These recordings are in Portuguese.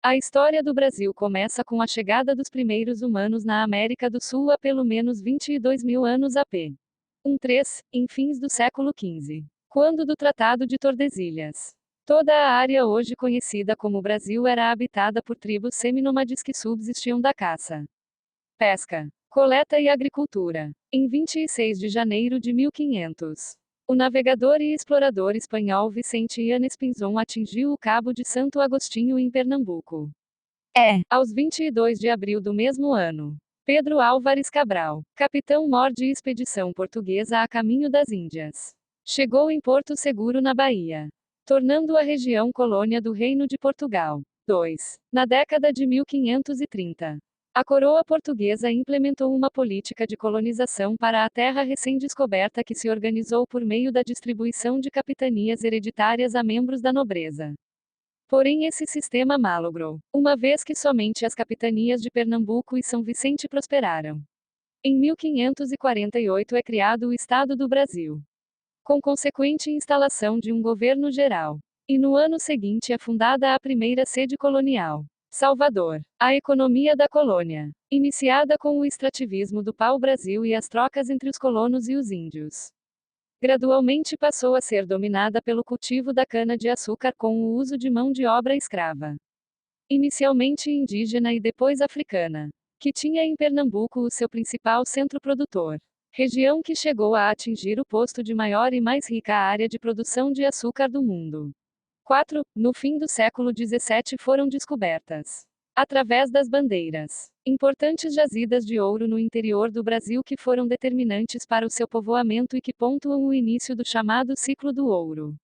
A história do Brasil começa com a chegada dos primeiros humanos na América do Sul há pelo menos 22 mil anos AP. 13, em fins do século XV. Quando do Tratado de Tordesilhas. Toda a área hoje conhecida como Brasil era habitada por tribos seminômades que subsistiam da caça, pesca, coleta e agricultura. Em 26 de janeiro de 1500, o navegador e explorador espanhol Vicente Yanes Pinzón atingiu o Cabo de Santo Agostinho em Pernambuco. Aos 22 de abril do mesmo ano, Pedro Álvares Cabral, capitão-mor de expedição portuguesa a caminho das Índias, chegou em Porto Seguro na Bahia, tornando a região colônia do Reino de Portugal. 2. Na década de 1530, a coroa portuguesa implementou uma política de colonização para a terra recém-descoberta que se organizou por meio da distribuição de capitanias hereditárias a membros da nobreza. Porém, esse sistema malogrou, uma vez que somente as capitanias de Pernambuco e São Vicente prosperaram. Em 1548 é criado o Estado do Brasil, com consequente instalação de um governo geral. E no ano seguinte é fundada a primeira sede colonial, Salvador. A economia da colônia, iniciada com o extrativismo do pau-brasil e as trocas entre os colonos e os índios, gradualmente passou a ser dominada pelo cultivo da cana-de-açúcar com o uso de mão de obra escrava, inicialmente indígena e depois africana, que tinha em Pernambuco o seu principal centro produtor, região que chegou a atingir o posto de maior e mais rica área de produção de açúcar do mundo. 4. No fim do século XVII foram descobertas, através das bandeiras, importantes jazidas de ouro no interior do Brasil que foram determinantes para o seu povoamento e que pontuam o início do chamado ciclo do ouro,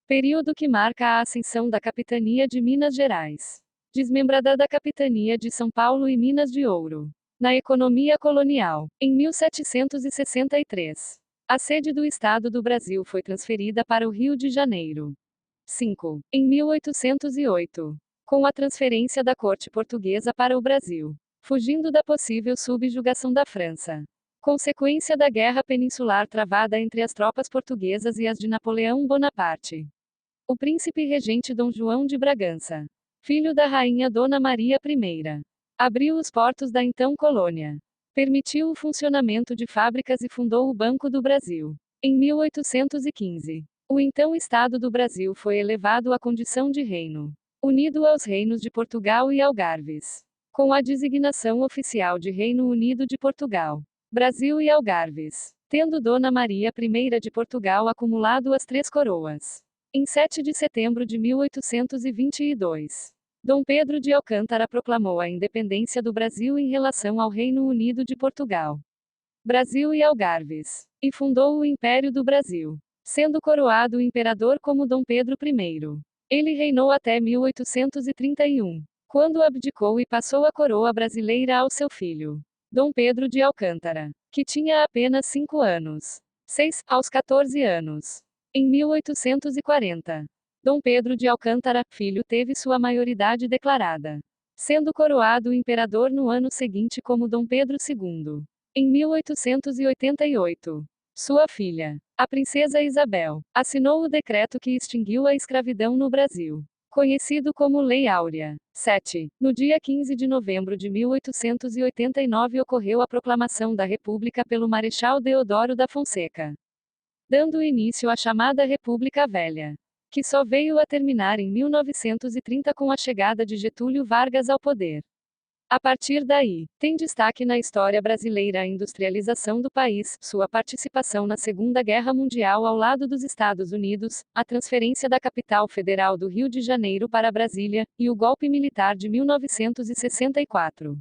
período que marca a ascensão da capitania de Minas Gerais, desmembrada da capitania de São Paulo e Minas de Ouro. Na economia colonial, em 1763, a sede do Estado do Brasil foi transferida para o Rio de Janeiro. 5. Em 1808, com a transferência da corte portuguesa para o Brasil, fugindo da possível subjugação da França, consequência da guerra peninsular travada entre as tropas portuguesas e as de Napoleão Bonaparte, o príncipe regente Dom João de Bragança, filho da rainha Dona Maria I, abriu os portos da então colônia, permitiu o funcionamento de fábricas e fundou o Banco do Brasil. Em 1815, o então Estado do Brasil foi elevado à condição de reino, unido aos reinos de Portugal e Algarves, com a designação oficial de Reino Unido de Portugal, Brasil e Algarves, tendo Dona Maria I de Portugal acumulado as três coroas. Em 7 de setembro de 1822, Dom Pedro de Alcântara proclamou a independência do Brasil em relação ao Reino Unido de Portugal, Brasil e Algarves, e fundou o Império do Brasil, sendo coroado imperador como Dom Pedro I. Ele reinou até 1831, quando abdicou e passou a coroa brasileira ao seu filho, Dom Pedro de Alcântara, que tinha apenas 5 anos. 6. Aos 14 anos. Em 1840, Dom Pedro de Alcântara, filho, teve sua maioridade declarada, sendo coroado imperador no ano seguinte como Dom Pedro II. Em 1888, sua filha, a princesa Isabel, assinou o decreto que extinguiu a escravidão no Brasil, conhecido como Lei Áurea. 7. No dia 15 de novembro de 1889 ocorreu a proclamação da República pelo Marechal Deodoro da Fonseca, dando início à chamada República Velha, que só veio a terminar em 1930 com a chegada de Getúlio Vargas ao poder. A partir daí, tem destaque na história brasileira a industrialização do país, sua participação na Segunda Guerra Mundial ao lado dos Estados Unidos, a transferência da capital federal do Rio de Janeiro para Brasília, e o golpe militar de 1964,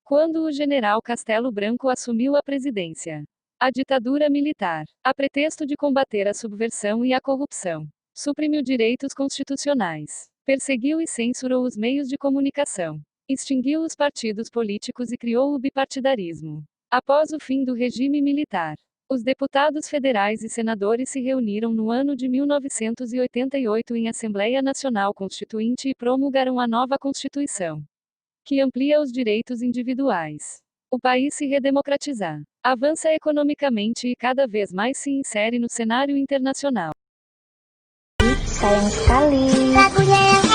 quando o general Castelo Branco assumiu a presidência. A ditadura militar, a pretexto de combater a subversão e a corrupção, suprimiu direitos constitucionais, perseguiu e censurou os meios de comunicação, extinguiu os partidos políticos e criou o bipartidarismo. Após o fim do regime militar, os deputados federais e senadores se reuniram no ano de 1988 em Assembleia Nacional Constituinte e promulgaram a nova Constituição, que amplia os direitos individuais. O país se redemocratiza, avança economicamente e cada vez mais se insere no cenário internacional. Sayang sekali.